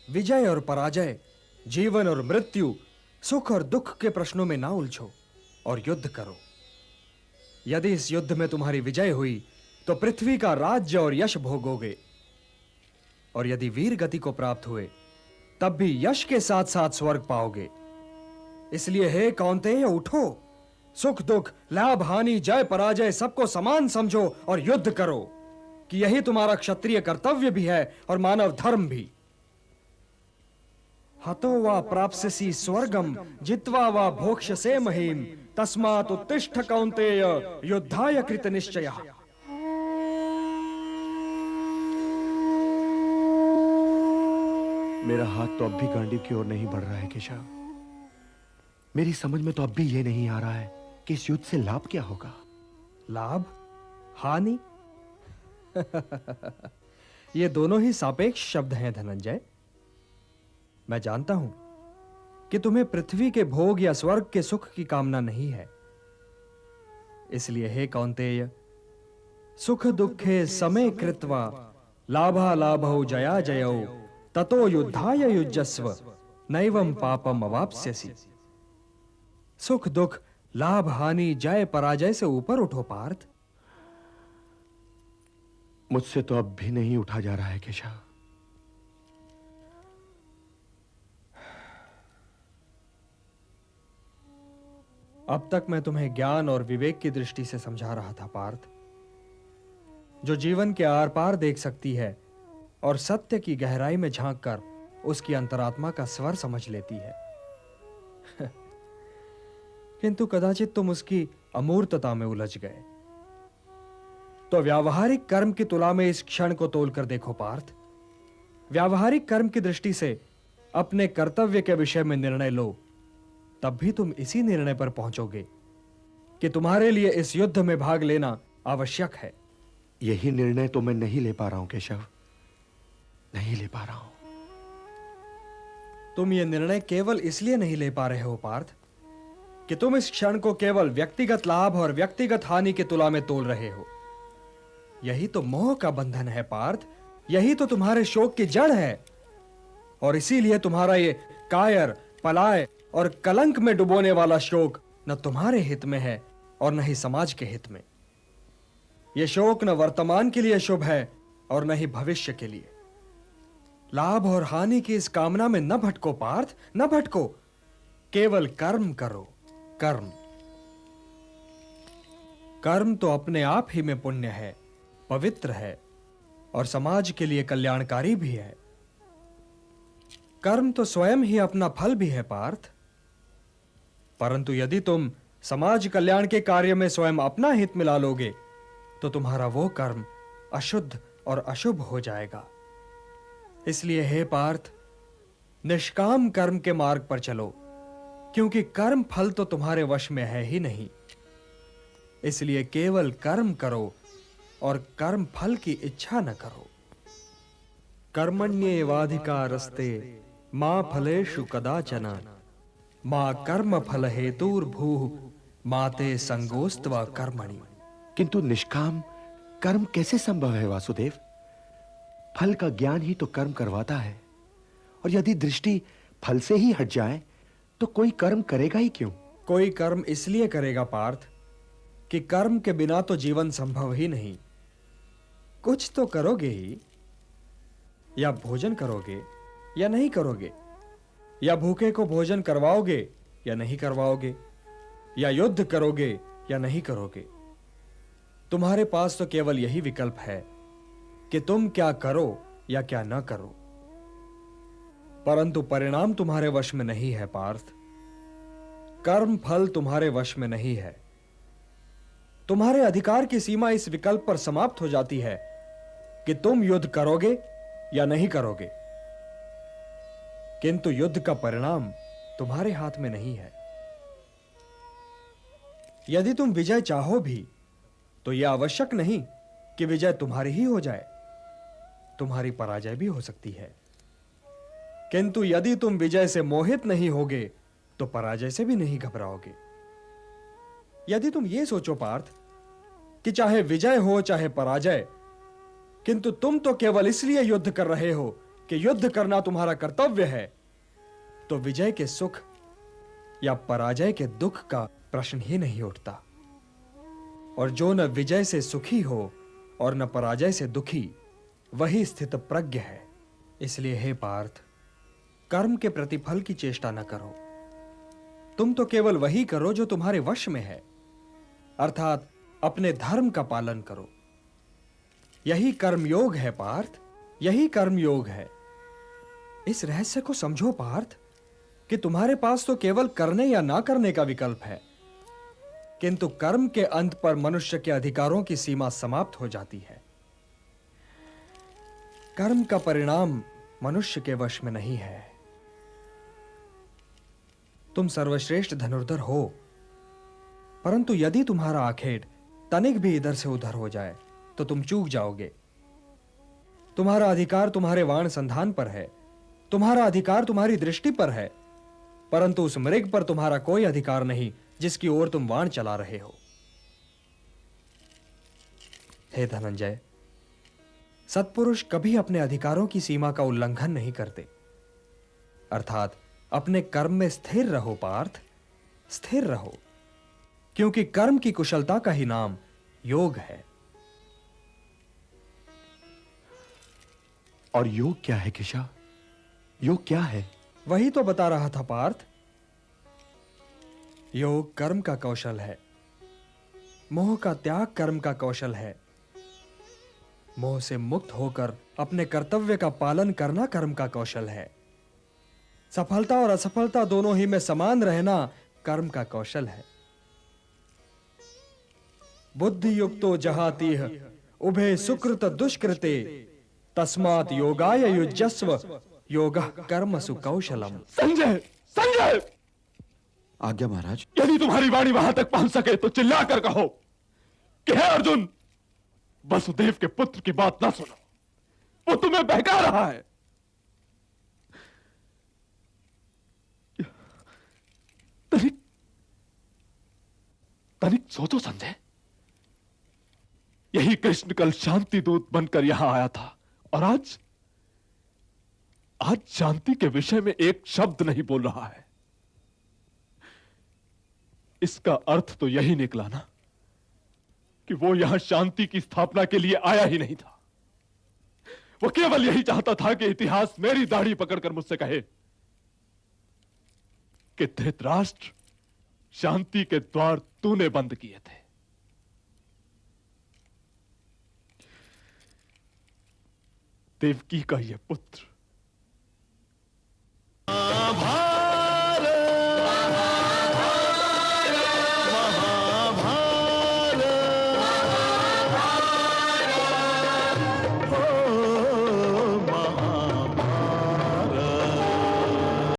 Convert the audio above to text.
विजय और पराजय, जीवन और मृत्यु, सुख और दुख के प्रश्नों में ना उलझो और युद्ध करो। यदि इस युद्ध में तुम्हारी विजय हुई तो पृथ्वी का राज्य और यश भोगोगे, और यदि वीर गति को प्राप्त हुए तब भी यश के साथ साथ स्वर्ग पाओगे। इसलिए हे कौन्तेय, उठो, सुख दुख, लाभ हानि, जय पराजय सबको समान समझो और युद्ध करो, कि यही तुम्हारा क्षत्रिय कर्तव्य भी है और मानव धर्म भी। हतो वा प्राप्स्यसि स्वर्गम जित्वा वा भोक्ष्यसे महीम, तस्मात् उत्तिष्ठ कौन्तेय, युद्धाय कृत निश्चयः। मेरा हाथ तो अब भी गांडीव की ओर नहीं बढ़ रहा है केशव। मेरी समझ में तो अब भी यह नहीं आ रहा है कि इस युद्ध से लाभ क्या होगा। लाभ, हानि ये दोनों ही सापेक्ष शब्द हैं धनंजय। मैं जानता हूं कि तुम्हें पृथ्वी के भोग या स्वर्ग के सुख की कामना नहीं है। इसलिए हे कौन्तेय, सुख दुखे समे कृत्वा लाभा लाभौ जया जयौ ततो युद्धाय युज्यस्व नैवं पापम अवाप्स्यसि। सुख दुख, लाभ हानि, जय पराजय से ऊपर उठो पार्थ। मुझसे तो अब भी नहीं उठा जा रहा है केशव। अब तक मैं तुम्हें ज्ञान और विवेक की दृष्टि से समझा रहा था पार्थ, जो जीवन के आर पार देख सकती है और सत्य की गहराई में झांककर उसकी अंतरात्मा का स्वर समझ लेती है। किंतु कदाचित तुम उसकी अमूर्तता में उलझ गए। तो व्यावहारिक कर्म की तुला में इस क्षण को तोलकर देखो पार्थ। व्यावहारिक कर्म की दृष्टि से अपने कर्तव्य के विषय में निर्णय लो, तब भी तुम इसी निर्णय पर पहुंचोगे कि तुम्हारे लिए इस युद्ध में भाग लेना आवश्यक है। यही निर्णय तो मैं नहीं ले पा रहा हूं केशव, नहीं ले पा रहा हूं। तुम यह निर्णय केवल इसलिए नहीं ले पा रहे हो पार्थ कि तुम इस क्षण को केवल व्यक्तिगत लाभ और व्यक्तिगत हानि के तुला में तोल रहे हो। यही तो मोह का बंधन है पार्थ, यही तो तुम्हारे शोक की जड़ है। और इसीलिए तुम्हारा ये कायर, पलाय और कलंक में डुबोने वाला शोक न तुम्हारे हित में है और न ही समाज के हित में। यह शोक न वर्तमान के लिए शुभ है और न ही भविष्य के लिए। लाभ और हानि की इस कामना में न भटको पार्थ, न भटको। केवल कर्म करो, कर्म। कर्म तो अपने आप ही में पुण्य है, पवित्र है और समाज के लिए कल्याणकारी भी है। कर्म तो स्वयं ही अपना फल भी है पार्थ। परंतु यदि तुम समाज कल्याण के कार्य में स्वयं अपना हित मिला लोगे तो तुम्हारा वो कर्म अशुद्ध और अशुभ हो जाएगा। इसलिए हे पार्थ, निष्काम कर्म के मार्ग पर चलो, क्योंकि कर्म फल तो तुम्हारे वश में है ही नहीं। इसलिए केवल कर्म करो और कर्म फल की इच्छा न करो। कर्मण्येवाधिकारस्ते मा फलेषु कदाचन मा कर्म फल हेतुर्भूः मा ते संगोस्त्वा कर्मणि। किंतु निष्काम कर्म कैसे संभव है वासुदेव? फल का ज्ञान ही तो कर्म करवाता है, और यदि दृष्टि फल से ही हट जाए तो कोई कर्म करेगा ही क्यों? कोई कर्म इसलिए करेगा पार्थ कि कर्म के बिना तो जीवन संभव ही नहीं। कुछ तो करोगे ही, या भोजन करोगे या नहीं करोगे, या भूखे को भोजन करवाओगे या नहीं करवाओगे, या युद्ध करोगे या नहीं करोगे। तुम्हारे पास तो केवल यही विकल्प है कि तुम क्या करो या क्या न करो। परंतु परिणाम तुम्हारे वश में नहीं है पार्थ। कर्म फल तुम्हारे वश में नहीं है। तुम्हारे अधिकार की सीमा इस विकल्प पर समाप्त हो जाती है कि तुम युद्ध करोगे या नहीं करोगे। किंतु युद्ध का परिणाम तुम्हारे हाथ में नहीं है। यदि तुम विजय चाहो भी तो यह आवश्यक नहीं कि विजय तुम्हारी ही हो जाए, तुम्हारी पराजय भी हो सकती है। किंतु यदि तुम विजय से मोहित नहीं होगे तो पराजय से भी नहीं घबराओगे। यदि तुम ये सोचो पार्थ कि चाहे विजय हो चाहे पराजय, किंतु तुम तो केवल इसलिए युद्ध कर रहे हो कि युद्ध करना तुम्हारा कर्तव्य है, तो विजय के सुख या पराजय के दुख का प्रश्न ही नहीं उठता। और जो न विजय से सुखी हो और न पराजय से दुखी, वही स्थित प्रज्ञ है। इसलिए हे पार्थ, कर्म के प्रतिफल की चेष्टा न करो। तुम तो केवल वही करो जो तुम्हारे वश में है, अर्थात अपने धर्म का पालन करो। यही कर्मयोग है पार्थ, यही कर्मयोग है। इस रहस्य को समझो पार्थ कि तुम्हारे पास तो केवल करने या ना करने का विकल्प है, किंतु कर्म के अंत पर मनुष्य के अधिकारों की सीमा समाप्त हो जाती है। कर्म का परिणाम मनुष्य के वश में नहीं है। तुम सर्वश्रेष्ठ धनुर्धर हो, परंतु यदि तुम्हारा आखेट तनिक भी इधर से उधर हो जाए तो तुम चूक जाओगे। तुम्हारा अधिकार तुम्हारे वाण संधान पर है, तुम्हारा अधिकार तुम्हारी दृष्टि पर है, परंतु उस मृग पर तुम्हारा कोई अधिकार नहीं जिसकी ओर तुम वाण चला रहे हो। हे धनंजय, सत्पुरुष कभी अपने अधिकारों की सीमा का उल्लंघन नहीं करते। अर्थात अपने कर्म में स्थिर रहो पार्थ, स्थिर रहो, क्योंकि कर्म की कुशलता का ही नाम योग है। और योग क्या है किशा? योग क्या है? वही तो बता रहा था पार्थ। योग कर्म का कौशल है, मोह का त्याग कर्म का कौशल है, मोह से मुक्त होकर अपने कर्तव्य का पालन करना कर्म का कौशल है, सफलता और असफलता दोनों ही में समान रहना कर्म का कौशल है। बुद्धि युक्तो जहातीह उभे सुकृत दुष्कृते तस्मात् योगाय युज्यस्व योगः कर्मसु कौशलम। संजय, संजय! आज्ञा महाराज। यदि तुम्हारी वाणी वहां तक पहुंच सके तो चिल्लाकर कहो कि हे अर्जुन, वसुदेव के पुत्र की बात ना सुनो, वो तुम्हें बहका रहा है। तनिक तनिक सोचो संजय, यही कृष्ण कल शांति दूत बनकर यहां आया था और आज शांति के विषय में एक शब्द नहीं बोल रहा है। इसका अर्थ तो यही निकला ना कि वो यहां शांति की स्थापना के लिए आया ही नहीं था। वो केवल यही चाहता था कि इतिहास मेरी दाढ़ी पकड़कर मुझसे कहे कि धृतराष्ट्र, शांति के द्वार तूने बंद किए थे। देवकी का यह पुत्र